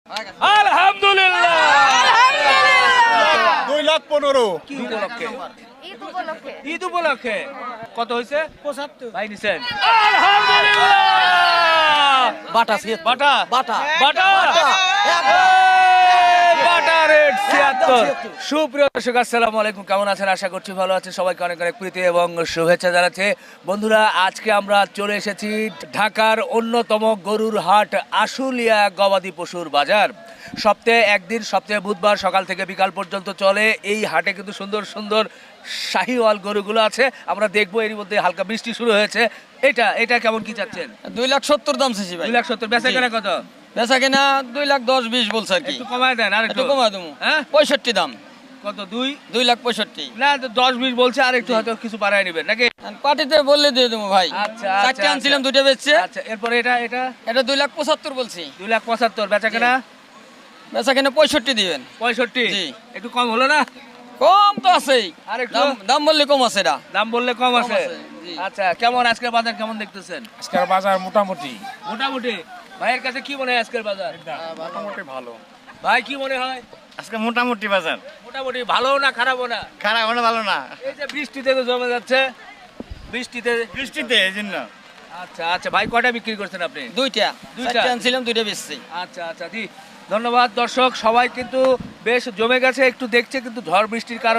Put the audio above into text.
আলহামদুলিল্লাহ। 2,15,000 কি উপলক্ষে? ঈদ উপলক্ষে ঈদ উপলক্ষে কত হয়েছে? 75 ভাই নিছেন? আলহামদুলিল্লাহ। বাটা বাটা বাটা বাটা বাটা রেট 76। সুপ্রিয় দর্শক আসসালামু আলাইকুম, কেমন আছেন? আশা করছি ভালো আছেন। সবাইকে অনেক অনেক প্রীতি এবং শুভেচ্ছা জানাচ্ছি। বন্ধুরা, আজকে আমরা চলে এসেছি ঢাকার অন্যতম গরুর হাট আশুলিয়া গবাদি পশুর বাজার। সপ্তাহে একদিন, সপ্তাহে বুধবার সকাল থেকে বিকাল পর্যন্ত চলে। এই হাটে কিন্তু সুন্দর সুন্দর শাহিওয়াল গরুগুলো আছে, আমরা দেখবো। এর মধ্যে হালকা বৃষ্টি শুরু হয়েছে। এটা কেমন কি চাচ্ছেন? 2,70,000 দাম চাইছি ভাই। 2,70,000। বেচা কেনা কত? বেচা কিনা 2,10,20 বলছে আর কি। একটু কমায় দেন, আর একটু কমায় দেবো। হ্যাঁ, 65 দাম। কত? 2 2,65,000 না, 10-20 বলছে, আর একটু হয়তো কিছু বাড়ায় নেবেন নাকি? পার্টিতে বললে দিয়ে দেবো ভাই। আচ্ছা, চারটে আনছিলাম, দুইটা বেচছে। আচ্ছা, এরপরে এটা 2,75,000 বলছি। 2,75,000 বেচা কেনা। বেচা কিনা 65 দিবেন। 65। জি। একটু কম হলো না? কম তো আছেই, আর একটু দাম বললে কম আছে এটা। দাম বললে কম আছে। আছে, জি। আচ্ছা, কেমন আজকের বাজার কেমন দেখতেছেন? আজকের বাজার মোটামুটি মোটামুটি। ভাইয়ের কাছে কি মনে হয় আজকের বাজার? মোটামুটি ভালো। ভাই কি মনে হয়? আজকে মোটামুটি বাজার, মোটামুটি ভালো না খারাপও না? খারাপ না ভালো না, এই যে বৃষ্টিতে তো জমে যাচ্ছে, বৃষ্টিতে। বৃষ্টিতে এই জন্য। আচ্ছা আচ্ছা, ভাই কয়টা বিক্রি করছেন আপনি? দুইটা দুইটা? চারটে আনছিলাম, দুইটা বেচছি। আচ্ছা আচ্ছা, জি ধন্যবাদ। দর্শক সবাই কিন্তু বেশ জমে গেছে, একটু দেখছে, কিন্তু ঝড় বৃষ্টির কারণে